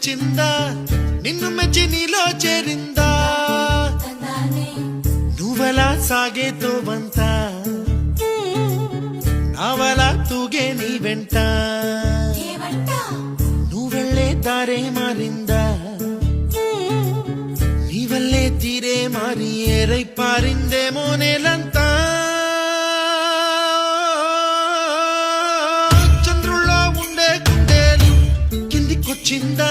వచ్చిందా నిన్ను మెచ్చి నీలో చేరిందా నువ్వలా సాగేతో వంత నావలా తూగే నీ వెంట నువ్వెళ్ళే దారే మారిందా నీ వల్లే తీరే మారి ఏరై పారిందేమో నేలంతా చంద్రుల్లో ఉండే కుందేలు కిందికొచ్చిందా